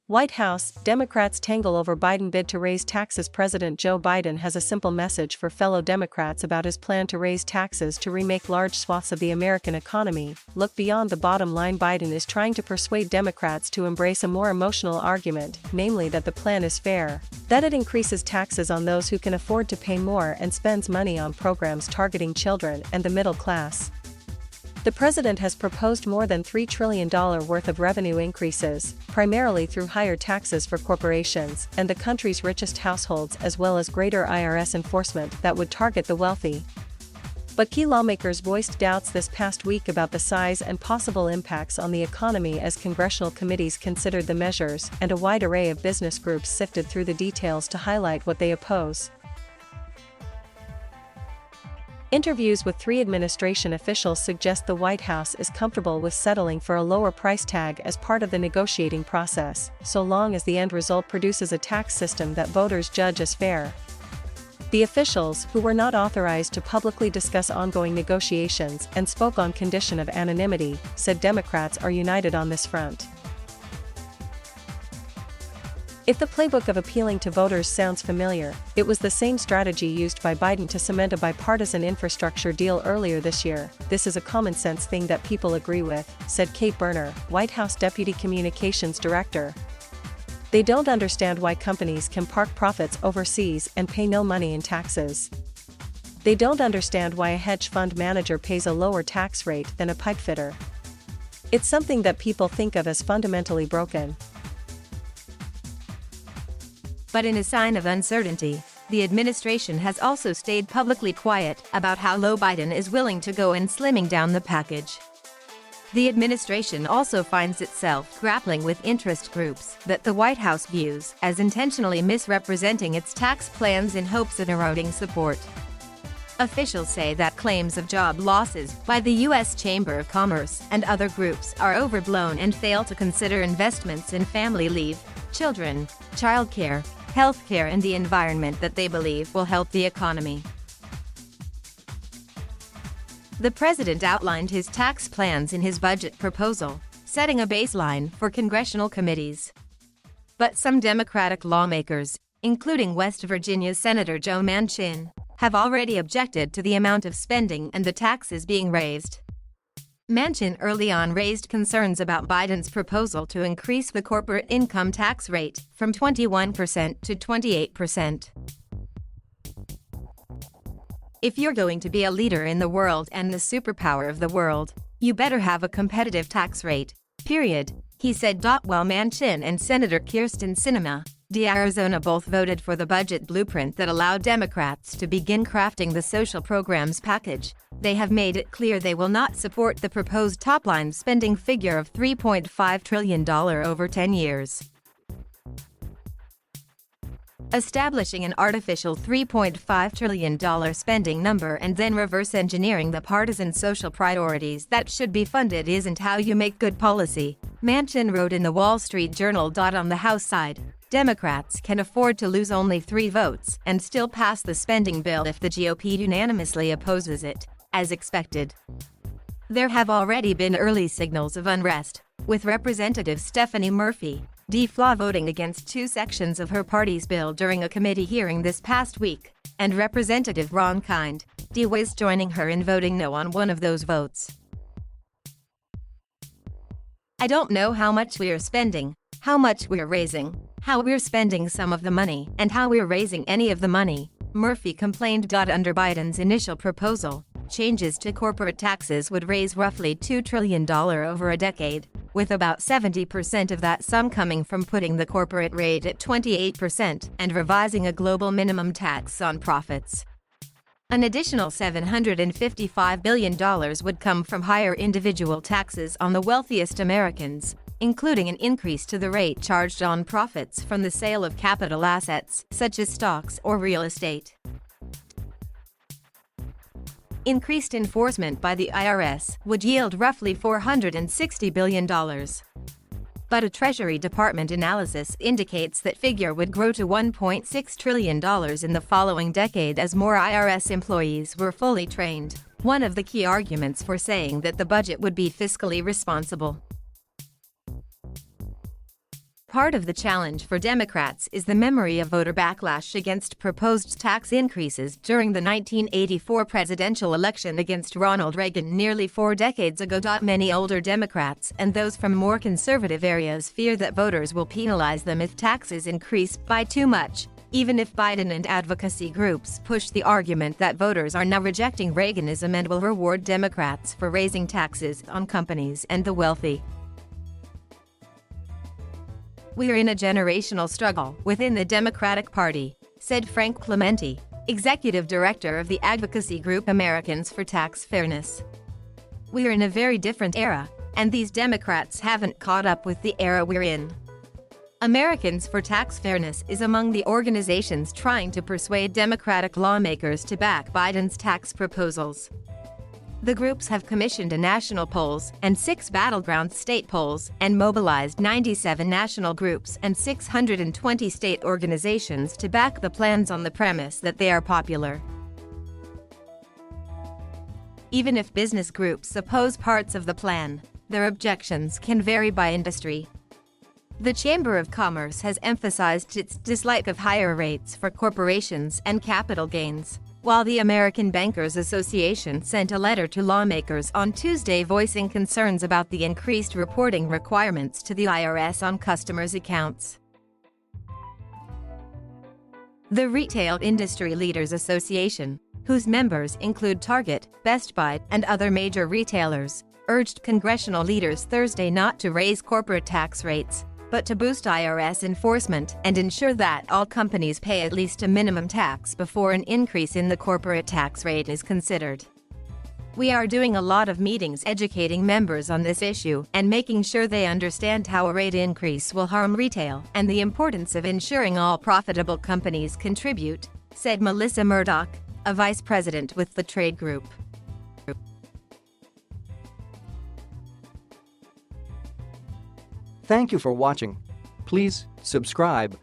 White House, Democrats tangle over Biden bid to raise taxes. President Joe Biden has a simple message for fellow Democrats about his plan to raise taxes to remake large swaths of the American economy. Look beyond the bottom line. Biden is trying to persuade Democrats to embrace a more emotional argument, namely that the plan is fair, that it increases taxes on those who can afford to pay more and spends money on programs targeting children and the middle class. The president has proposed more than $3 trillion worth of revenue increases, primarily through higher taxes for corporations and the country's richest households, as well as greater IRS enforcement that would target the wealthy. But key lawmakers voiced doubts this past week about the size and possible impacts on the economy as congressional committees considered the measures, and a wide array of business groups sifted through the details to highlight what they oppose. Interviews with 3 administration officials suggest the White House is comfortable with settling for a lower price tag as part of the negotiating process, so long as the end result produces a tax system that voters judge as fair. The officials, who were not authorized to publicly discuss ongoing negotiations and spoke on condition of anonymity, said Democrats are united on this front. If the playbook of appealing to voters sounds familiar, it was the same strategy used by Biden to cement a bipartisan infrastructure deal earlier this year. This is a common-sense thing that people agree with, said Kate Berner, White House Deputy Communications Director. They don't understand why companies can park profits overseas and pay no money in taxes. They don't understand why a hedge fund manager pays a lower tax rate than a pipefitter. It's something that people think of as fundamentally broken. But in a sign of uncertainty, the administration has also stayed publicly quiet about how low Biden is willing to go in slimming down the package. The administration also finds itself grappling with interest groups that the White House views as intentionally misrepresenting its tax plans in hopes of eroding support. Officials say that claims of job losses by the U.S. Chamber of Commerce and other groups are overblown and fail to consider investments in family leave, children, childcare, healthcare, and the environment that they believe will help the economy. The president outlined his tax plans in his budget proposal, setting a baseline for congressional committees. But some Democratic lawmakers, including West Virginia Senator Joe Manchin, have already objected to the amount of spending and the taxes being raised. Manchin early on raised concerns about Biden's proposal to increase the corporate income tax rate from 21% to 28%. If you're going to be a leader in the world and the superpower of the world, you better have a competitive tax rate, period, he said. While Manchin and Senator Kyrsten Sinema, Arizona, both voted for the budget blueprint that allowed Democrats to begin crafting the social programs package, they have made it clear they will not support the proposed top-line spending figure of $3.5 trillion over 10 years. Establishing an artificial $3.5 trillion spending number and then reverse engineering the partisan social priorities that should be funded isn't how you make good policy, Manchin wrote in the Wall Street Journal. On the House side, Democrats can afford to lose only 3 votes and still pass the spending bill if the GOP unanimously opposes it, as expected. There have already been early signals of unrest, with Representative Stephanie Murphy, DFLA, voting against 2 sections of her party's bill during a committee hearing this past week, and Representative Ron Kind, DWIS, joining her in voting no on one of those votes. I don't know how much we are spending, how much we're raising, how we're spending some of the money, and how we're raising any of the money, Murphy complained. Under Biden's initial proposal, changes to corporate taxes would raise roughly $2 trillion over a decade, with about 70% of that sum coming from putting the corporate rate at 28% and revising a global minimum tax on profits. An additional $755 billion would come from higher individual taxes on the wealthiest Americans, including an increase to the rate charged on profits from the sale of capital assets, such as stocks or real estate. Increased enforcement by the IRS would yield roughly $460 billion. But a Treasury Department analysis indicates that figure would grow to $1.6 trillion in the following decade as more IRS employees were fully trained, one of the key arguments for saying that the budget would be fiscally responsible. Part of the challenge for Democrats is the memory of voter backlash against proposed tax increases during the 1984 presidential election against Ronald Reagan nearly 4 decades ago. Many older Democrats and those from more conservative areas fear that voters will penalize them if taxes increase by too much, even if Biden and advocacy groups push the argument that voters are now rejecting Reaganism and will reward Democrats for raising taxes on companies and the wealthy. "We're in a generational struggle within the Democratic Party," said Frank Clementi, executive director of the advocacy group Americans for Tax Fairness. "We're in a very different era, and these Democrats haven't caught up with the era we're in." Americans for Tax Fairness is among the organizations trying to persuade Democratic lawmakers to back Biden's tax proposals. The groups have commissioned a national polls and 6 battleground state polls and mobilized 97 national groups and 620 state organizations to back the plans on the premise that they are popular. Even if business groups oppose parts of the plan, their objections can vary by industry. The Chamber of Commerce has emphasized its dislike of higher rates for corporations and capital gains, while the American Bankers Association sent a letter to lawmakers on Tuesday voicing concerns about the increased reporting requirements to the IRS on customers' accounts. The Retail Industry Leaders Association, whose members include Target, Best Buy, and other major retailers, urged congressional leaders Thursday not to raise corporate tax rates, but to boost IRS enforcement and ensure that all companies pay at least a minimum tax before an increase in the corporate tax rate is considered. "We are doing a lot of meetings educating members on this issue and making sure they understand how a rate increase will harm retail and the importance of ensuring all profitable companies contribute," said Melissa Murdoch, a vice president with the trade group. Thank you for watching. Please subscribe.